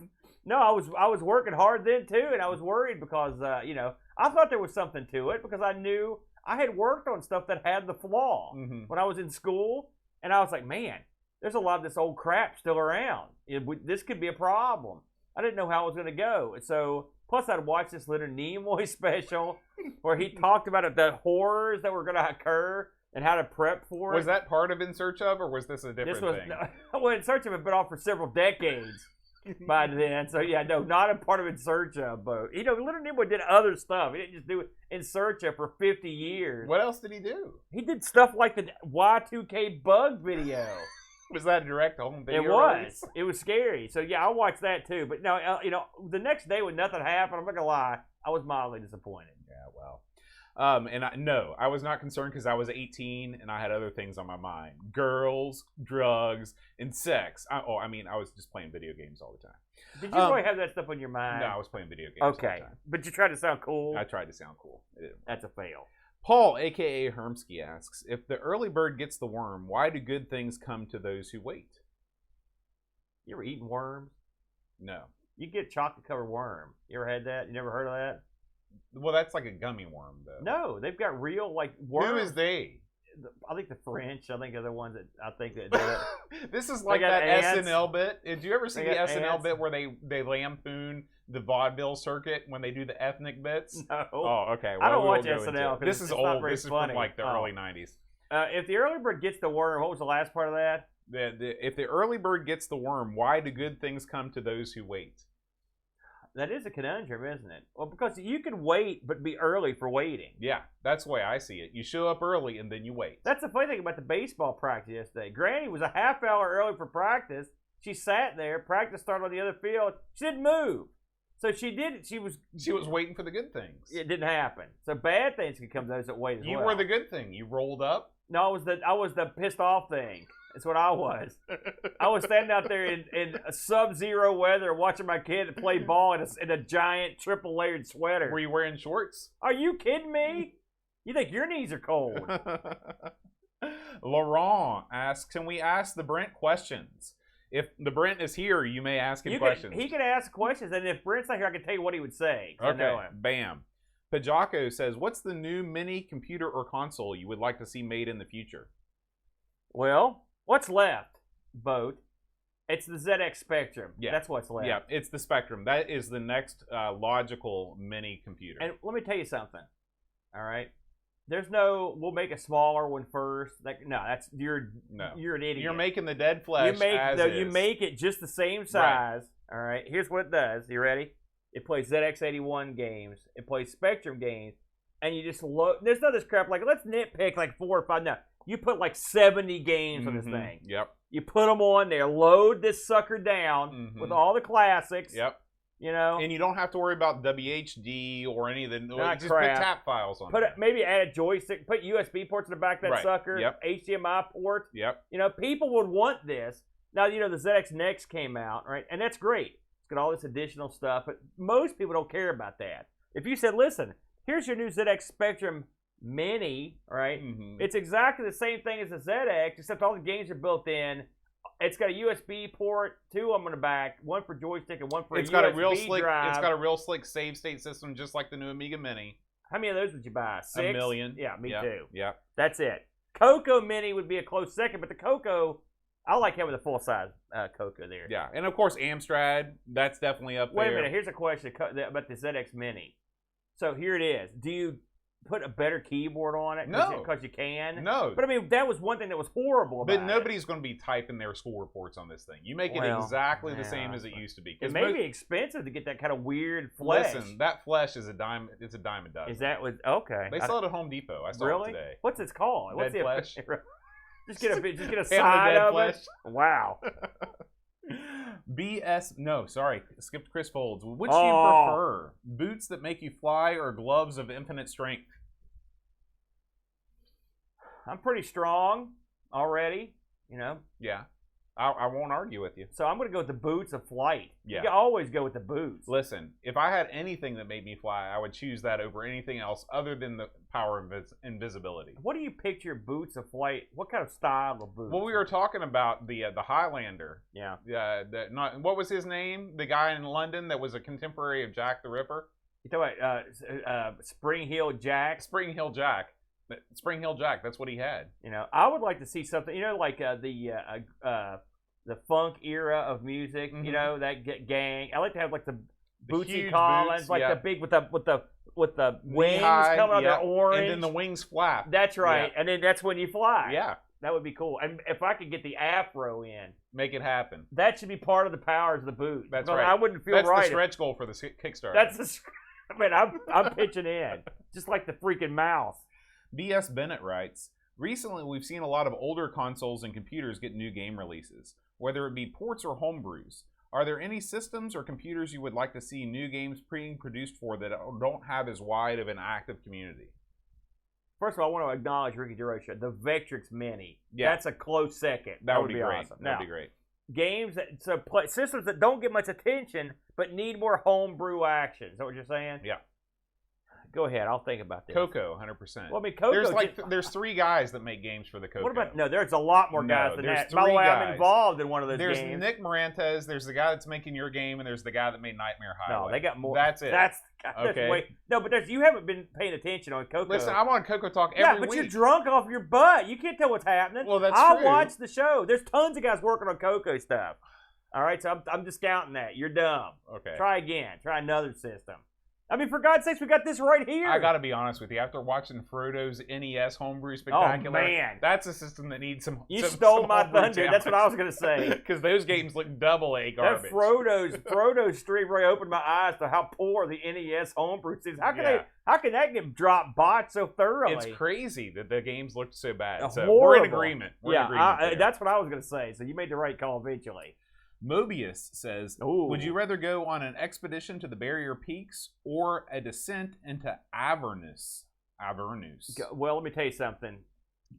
No, I was working hard then too, and I was worried because, I thought there was something to it because I knew I had worked on stuff that had the flaw when I was in school, and I was like, man, there's a lot of this old crap still around. This could be a problem. I didn't know how it was going to go. So, plus I'd watched this Leonard Nimoy special where he talked about the horrors that were going to occur and how to prep for it. Was that part of In Search of, or was this a different thing? Well, In Search of had been off for several decades by then. So, not a part of In Search of. But, Leonard Nimoy did other stuff. He didn't just do In Search of for 50 years. What else did he do? He did stuff like the Y2K bug video. Was that a direct home video? It was. It was scary. So, I watched that too. But, no, the next day when nothing happened, I'm not going to lie, I was mildly disappointed. Yeah, well. I was not concerned because I was 18 and I had other things on my mind. Girls, drugs, and sex. I was just playing video games all the time. Did you really have that stuff on your mind? No, I was playing video games all the time. But you tried to sound cool? I tried to sound cool. That's a fail. Paul, a.k.a. Hermsky, asks, if the early bird gets the worm, why do good things come to those who wait? You ever eaten worms? No. You get chocolate-covered worm. You ever had that? You never heard of that? Well, that's like a gummy worm, though. No, they've got real, worms. Who is they? I think the French. I think are the ones that I think that do it. This is like that ants. SNL bit. Did you ever see the SNL bit where they lampoon the vaudeville circuit when they do the ethnic bits? No. Oh, okay. Well, I don't we watch won't go into SNL. it. This is it's not old. very This is funny. from like the early 90s. If the early bird gets the worm, what was the last part of that? If the early bird gets the worm, why do good things come to those who wait? That is a conundrum, isn't it? Well, because you can wait, but be early for waiting. Yeah, that's the way I see it. You show up early and then you wait. That's the funny thing about the baseball practice yesterday. Granny was a half hour early for practice. She sat there. Practice started on the other field. She didn't move. So she did. She was waiting for the good things. It didn't happen. So bad things can come to those that wait as well. You were the good thing. You rolled up. No, I was the pissed off thing. That's what I was. I was standing out there in sub-zero weather watching my kid play ball in a giant triple layered sweater. Were you wearing shorts? Are you kidding me? You think your knees are cold? Laurent asks, can we ask the Brent questions? If the Brent is here, you may ask him questions. He can ask questions, and if Brent's not here, I can tell you what he would say. Okay, I know him. Bam. Pajako says, what's the new mini computer or console you would like to see made in the future? Well, what's left, Boat? It's the ZX Spectrum. Yeah. That's what's left. Yeah, it's the Spectrum. That is the next logical mini computer. And let me tell you something. All right? There's no, we'll make a smaller one first. You're an idiot. You're making the dead flesh You make it just the same size. Right. All right? Here's what it does. You ready? It plays ZX81 games. It plays Spectrum games. And you just load. There's no this crap like, let's nitpick like 4 or 5. No. You put like 70 games on this thing. Yep. You put them on there. Load this sucker down with all the classics. Yep. You know, and you don't have to worry about WHD or any of the. Just crap. put tap files on. Maybe add a joystick. Put USB ports in the back of that sucker. Yep. HDMI port. Yep. You know, people would want this. Now, you know, the ZX Next came out, right? And that's great. It's got all this additional stuff, but most people don't care about that. If you said, listen, here's your new ZX Spectrum Mini, right? It's exactly the same thing as the ZX, except all the games are built in. It's got a USB port, 2 of them in the back, 1 for joystick and 1 for USB drive. It's got a real slick save state system, just like the new Amiga Mini. How many of those would you buy? 6? A million. Yeah, me too. Yeah. That's it. CoCo Mini would be a close second, but the CoCo, I like having the full-size CoCo there. Yeah, and of course Amstrad, that's definitely up there. Wait a minute, here's a question about the ZX Mini. So here it is. Do you put a better keyboard on it? No. Because you can? No. But I mean, that was one thing that was horrible about But nobody's going to be typing their school reports on this thing. You make it exactly the same as it used to be. It may be expensive to get that kind of weird flesh. Listen, that flesh is a dime. It's a dime a dozen. Is that what? Okay. They sell it at Home Depot. I saw it today. What's it called? Dead flesh. Just get a side of flesh. it. Wow. Skipped Chris Folds. Which do you prefer? Boots that make you fly or gloves of infinite strength? I'm pretty strong already, you know. Yeah. I won't argue with you. So I'm going to go with the boots of flight. Yeah. You can always go with the boots. Listen, if I had anything that made me fly, I would choose that over anything else other than the power of invisibility. What do you picture boots of flight? What kind of style of boots? Well, we were talking about the Highlander. Yeah. What was his name? The guy in London that was a contemporary of Jack the Ripper? You talking about Spring Hill Jack? Spring Hill Jack. Spring Hill Jack, that's what he had. You know, I would like to see something, you know, like the funk era of music, you know, that gang. I like to have like the Bootsy Collins, like the big with the wings coming out, they're orange. And then the wings flap. That's right. And then that's when you fly. Yeah. That would be cool. And if I could get the afro in. Make it happen. That should be part of the powers of the boot. That's right. I wouldn't feel that's right. That's the stretch goal for the Kickstarter. I'm pitching in. Just like the freaking mouse. B.S. Bennett writes, recently we've seen a lot of older consoles and computers get new game releases, whether it be ports or homebrews. Are there any systems or computers you would like to see new games being produced for that don't have as wide of an active community? First of all, I want to acknowledge Ricky DeRocha, the Vectrix Mini. Yeah. That's a close second. That would be great. Awesome. That would be great. Games systems that don't get much attention but need more homebrew action. Is that what you're saying? Yeah. Go ahead. I'll think about this. CoCo, 100%. Well, I mean, CoCo. There's 3 guys that make games for the CoCo. What about there's a lot more guys than that. 3 By the way, guys. I'm involved in one of those games. games. There's Nick Morantes. There's the guy that's making your game, and there's the guy that made Nightmare Highway. No, they got more. That's it. That's okay. Way, no, but you haven't been paying attention on CoCo. Listen, I'm on CoCo Talk every week. Yeah, but you're drunk off your butt. You can't tell what's happening. Well, that's I'll true. watch the show. There's tons of guys working on CoCo stuff. All right, so I'm discounting that. You're dumb. Okay. Try again. Try another system. I mean, for God's sakes, we got this right here. I got to be honest with you. After watching Frodo's NES Homebrew Spectacular, oh, man. That's a system that needs some. You some, stole some my homebrew thunder. That's what I was going to say. Because those games look double A garbage. That Frodo's stream really opened my eyes to how poor the NES homebrew is. How can that get dropped bot so thoroughly? It's crazy that the games looked so bad. So Horrible. we're in agreement. We're in agreement that's what I was going to say. So you made the right call eventually. Mobius says, Ooh. would you rather go on an expedition to the Barrier Peaks or a descent into Avernus? Well, let me tell you something.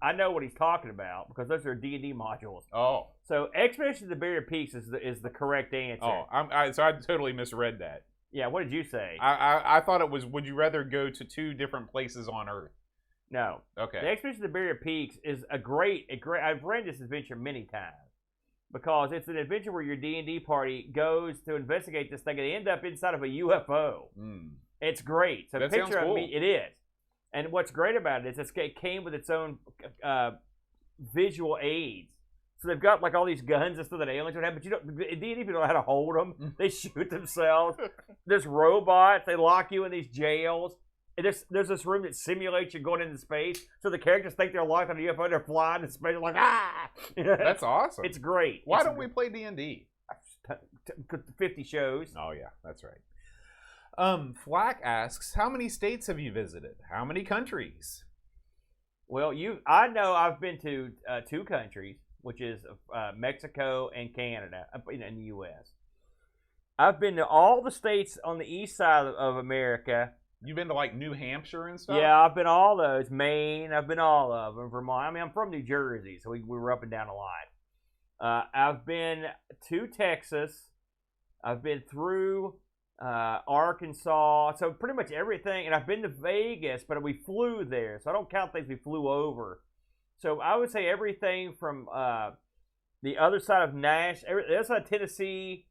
I know what he's talking about because those are D&D modules. Oh. So Expedition to the Barrier Peaks is the correct answer. Oh, so I totally misread that. Yeah, what did you say? I thought it was, would you rather go to 2 different places on Earth? No. Okay. The Expedition to the Barrier Peaks is a great. I've read this adventure many times. Because it's an adventure where your D&D party goes to investigate this thing and they end up inside of a UFO. It's great. So that picture sounds cool. of me, it is. And what's great about it is it came with its own visual aids. So they've got like all these guns and stuff that aliens would have, but D&D people don't know how to hold them. They shoot themselves. There's robots. They lock you in these jails. There's this room that simulates you going into space, so the characters think they're locked on a UFO, they're flying in space, they're like, ah! That's awesome. It's great. Why don't we play D&D? 50 shows. Oh, yeah, that's right. Flack asks, how many states have you visited? How many countries? Well, I know I've been to 2 countries, which is Mexico and Canada, in the U.S. I've been to all the states on the east side of America. You've been to like New Hampshire and stuff? Yeah, I've been all those. Maine, I've been all of them. Vermont. I mean, I'm from New Jersey, so we were up and down a lot. I've been to Texas. I've been through Arkansas. So pretty much everything. And I've been to Vegas, but we flew there. So I don't count things we flew over. So I would say everything from the other side of the other side of Tennessee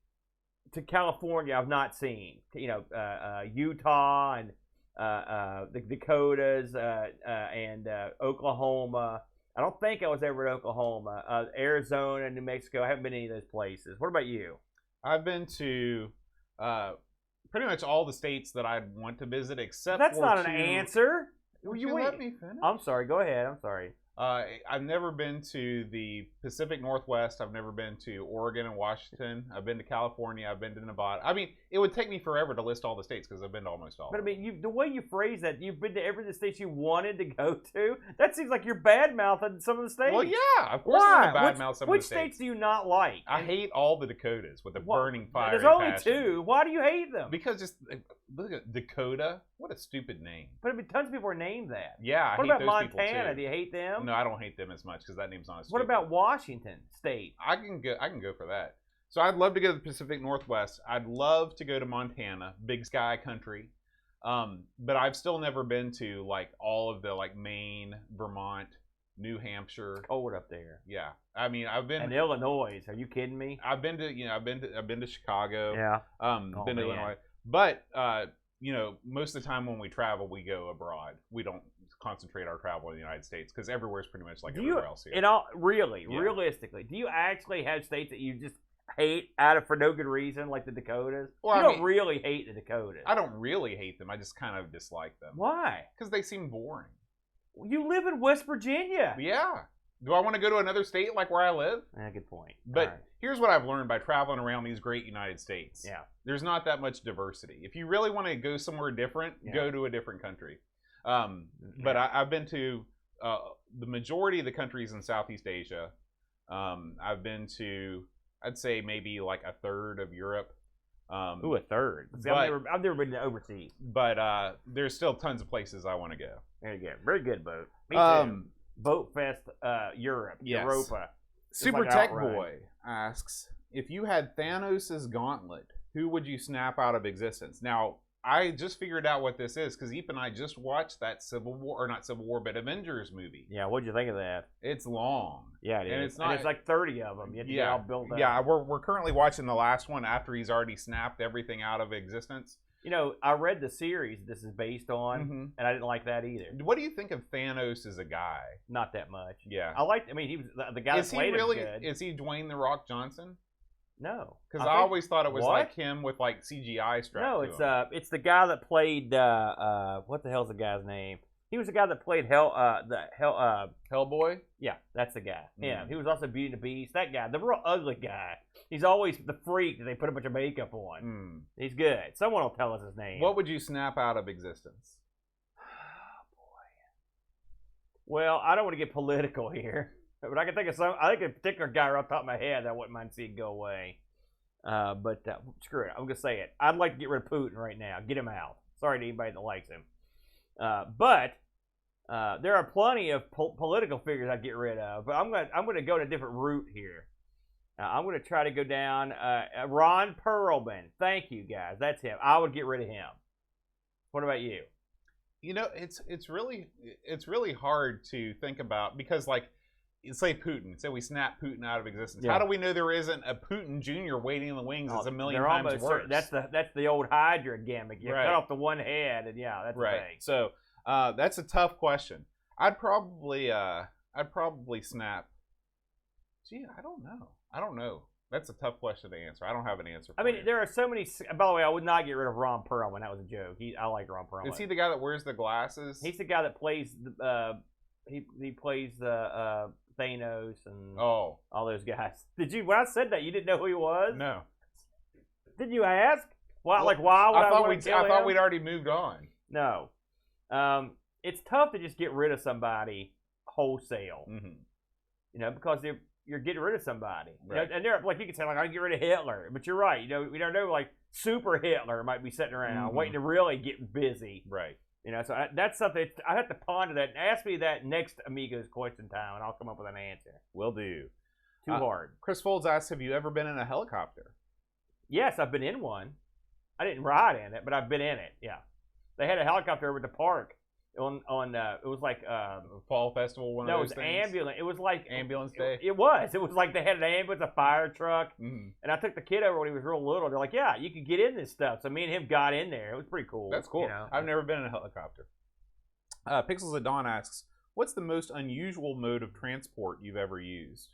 to California I've not seen. Utah and the Dakotas and Oklahoma. I don't think I was ever in Oklahoma. Arizona, New Mexico. I haven't been to any of those places. What about you? I've been to pretty much all the states that I'd want to visit, except That's for not 2... an answer. Will you let me finish? I'm sorry. Go ahead. I'm sorry. I've never been to the Pacific Northwest. I've never been to Oregon and Washington. I've been to California. I've been to Nevada. I mean, it would take me forever to list all the states because I've been to almost all. But I mean, the way you phrase that, you've been to every the states you wanted to go to. That seems like you're bad mouthing some of the states. Well, yeah, of course I'm gonna bad mouth some of the Which states. states do you not like? I hate all the Dakotas with a burning fire. There's only 2. Why do you hate them? Because just look at Dakota. What a stupid name. But I mean, tons of people are named that. Yeah, What I hate about those people Montana? too. Do you hate them? No, I don't hate them as much because that name's not as stupid. What about Washington State? I can go for that. So I'd love to go to the Pacific Northwest. I'd love to go to Montana, Big Sky country. But I've still never been to like all of the like Maine, Vermont, New Hampshire. It's cold up there. Yeah, I mean I've been. And Illinois. Are you kidding me? I've been to Chicago. Yeah. Been to Illinois. But most of the time when we travel, we go abroad. We don't concentrate our travel in the United States because everywhere's pretty much like everywhere else here. Realistically, do you actually have states that you just hate for no good reason, like the Dakotas? Well, you don't really hate the Dakotas. I don't really hate them. I just kind of dislike them. Why? Because they seem boring. You live in West Virginia. Yeah. Do I want to go to another state like where I live? Good point. But here's what I've learned by traveling around these great United States. Yeah. There's not that much diversity. If you really want to go somewhere different, go to a different country. But I've been to the majority of the countries in Southeast Asia. I've been to, I'd say maybe like a third of Europe. A third. See, I've never been to overseas. But there's still tons of places I want to go. Very good. Very good, Boat. Me too. Boat Fest, Europe, yes. Europa. Super Tech Boy asks, if you had Thanos' gauntlet, who would you snap out of existence? Now, I just figured out what this is because Eep and I just watched that Avengers movie. Yeah, what'd you think of that? It's long. Yeah, it is. And it's not. And it's like 30 of them. You all built up. Yeah, we're currently watching the last one after he's already snapped everything out of existence. I read the series this is based on, and I didn't like that either. What do you think of Thanos as a guy? Not that much. Yeah. He was the guy that played him good. Is he Dwayne The Rock Johnson? No, Because I always thought it was What? like him with like CGI strapped No, to him. it's the guy that played what the hell's the guy's name? He was the guy that played Hellboy? yeah, that's the guy. Mm. Yeah, he was also Beauty and the Beast. That guy, the real ugly guy. He's always the freak that they put a bunch of makeup on. Mm. He's good. Someone will tell us his name. What would you snap out of existence? Well, I don't want to get political here, but I can think of some. I think a particular guy right off the top of my head that I wouldn't mind seeing go away. But screw it. I'm gonna say it. I'd like to get rid of Putin right now. Get him out. Sorry to anybody that likes him. But there are plenty of political figures I'd get rid of. But I'm gonna go to a different route here. I'm gonna try to go down Ron Perlman. Thank you, guys. That's him. I would get rid of him. What about you? You know, it's really hard to think about because, like, say Putin. Say we snap Putin out of existence. Yeah. How do we know there isn't a Putin Jr. waiting in the wings? It's a million They're times almost worse. That's the old Hydra gimmick. You Right. cut off the one head, and yeah, that's right. the thing. So that's a tough question. I'd probably snap. Gee, I don't know. That's a tough question to answer. I don't have an answer for I mean, you. there are so many. By the way, I would not get rid of Ron Perlman. That was a joke. I like Ron Perlman. Is he the guy that wears the glasses? He's the guy that plays he plays the Thanos and Oh. all those guys. Did you? When I said that, you didn't know who he was? No. Did you ask? Why? Well, like why would I thought want we'd to kill I thought him? we'd already moved on. No. It's tough to just get rid of somebody wholesale. Mm-hmm. You know, because you're getting rid of somebody. You know, Right. and they're like, you can say like, I can get rid of Hitler, but you're right. You know, we don't know, like super Hitler might be sitting around Mhm. waiting to really get busy. Right. You know, so that's something I have to ponder that. Ask me that next Amigos question time, and I'll come up with an answer. Will do. Too hard. Chris Folds asks, have you ever been in a helicopter? Yes, I've been in one. I didn't ride in it, but I've been in it. Yeah, they had a helicopter over at the park. It was like Fall Festival, one no, of it those was things? ambulance. It was like Ambulance day? It was like they had an ambulance, a fire truck, Mm-hmm. and I took the kid over when he was real little. They're like, yeah, you can get in this stuff. So me and him got in there. It was pretty cool. That's cool. You know? I've never been in a helicopter. Pixels of Dawn asks, what's the most unusual mode of transport you've ever used?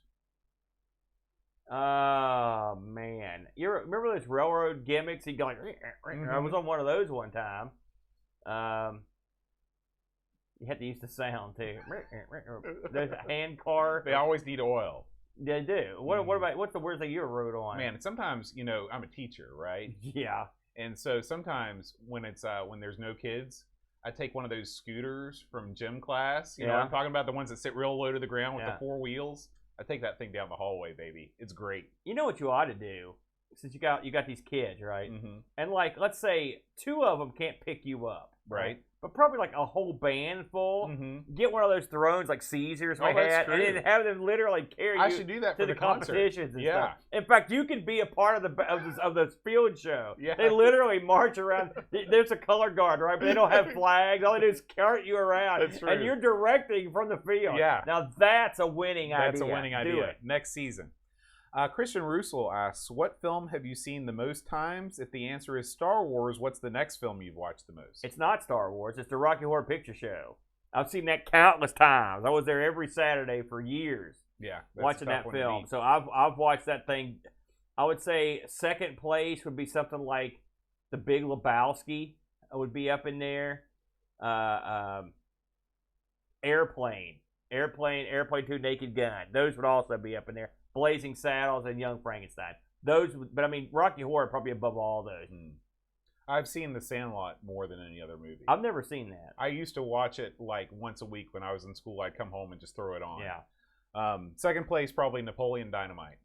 Oh man, you remember those railroad gimmicks? You go like, I was on one of those one time. You had to use the sound too. There's a hand car. They always need oil. They do. What about what's the worst thing you ever rode on? Man, sometimes, you know, I'm a teacher, right? Yeah. And so sometimes when it's when there's no kids, I take one of those scooters from gym class. You know what I'm talking about? The ones that sit real low to the ground with the four wheels. I take that thing down the hallway, baby. It's great. You know what you ought to do? Since you got these kids, right? Mm-hmm. And like, let's say 2 of them can't pick you up, Right. But probably like a whole band full. Mm-hmm. Get one of those thrones like Caesars Oh, that's had, and true. then have them literally carry I you should do that to for the concert. competitions and Yeah. stuff. In fact, you could be a part of the field show. Yeah. They literally march around. There's a color guard, right? But they don't have flags. All they do is cart you around. That's true. And you're directing from the field. Yeah. Now that's a winning idea. That's a winning Do idea. it. Next season. Christian Russell asks, what film have you seen the most times? If the answer is Star Wars, what's the next film you've watched the most? It's not Star Wars. It's the Rocky Horror Picture Show. I've seen that countless times. I was there every Saturday for years Yeah, that's watching a tough that one to film. beat. So I've watched that thing. I would say second place would be something like The Big Lebowski. Would be up in there. Airplane 2, Naked Gun. Those would also be up in there. Blazing Saddles and Young Frankenstein. But I mean, Rocky Horror probably above all those. I've seen The Sandlot more than any other movie. I've never seen that. I used to watch it like once a week when I was in school. I'd come home and just throw it on. Yeah. Second place, probably Napoleon Dynamite.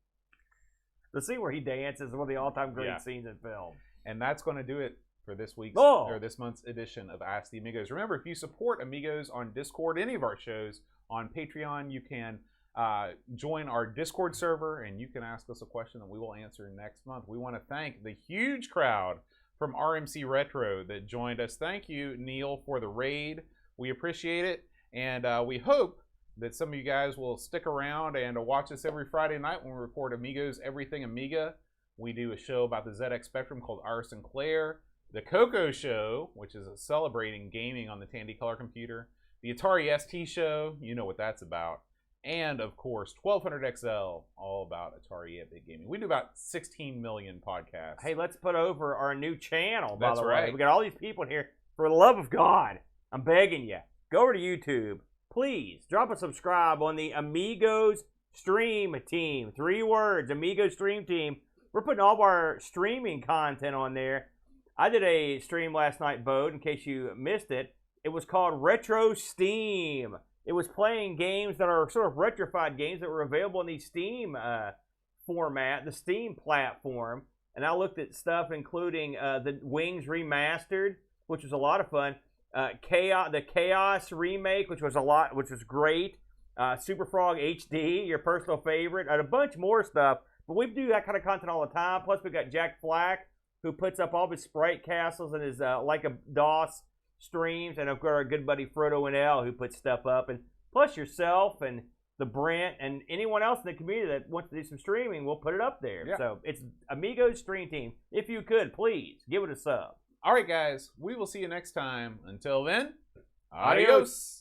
The scene where he dances is one of the all-time great scenes in film. And that's going to do it for this week's or this month's edition of Ask the Amigos. Remember, if you support Amigos on Discord, any of our shows on Patreon, you can join our Discord server and you can ask us a question that we will answer next month. We want to thank the huge crowd from RMC Retro that joined us. Thank you, Neil, for the raid. We appreciate it, and we hope that some of you guys will stick around and watch us every Friday night when we record Amigos Everything Amiga. We do a show about the ZX Spectrum called Our Sinclair, the CoCo Show, which is celebrating gaming on the Tandy Color computer, the Atari ST Show, you know what that's about, And, of course, 1200 XL, all about Atari 8-bit gaming. We do about 16 million podcasts. Hey, let's put over our new channel, by That's the way. right. We got all these people in here. For the love of God, I'm begging you, go over to YouTube. Please, drop a subscribe on the Amigos Stream Team. 3 words, Amigos Stream Team. We're putting all of our streaming content on there. I did a stream last night, Bode, in case you missed it. It was called Retro Steam. It was playing games that are sort of retrofied games that were available in the Steam format, the Steam platform. And I looked at stuff including the Wings Remastered, which was a lot of fun. The Chaos remake, which was great. Super Frog HD, your personal favorite, and a bunch more stuff. But we do that kind of content all the time. Plus, we got Jack Flack, who puts up all his sprite castles and his like a DOS streams, and I've got our good buddy Frodo and L, who puts stuff up, and plus yourself and the Brent and anyone else in the community that wants to do some streaming, we'll put it up there. Yeah. So it's Amigos Stream Team. If you could, please give it a sub. All right, guys. We will see you next time. Until then, Adios.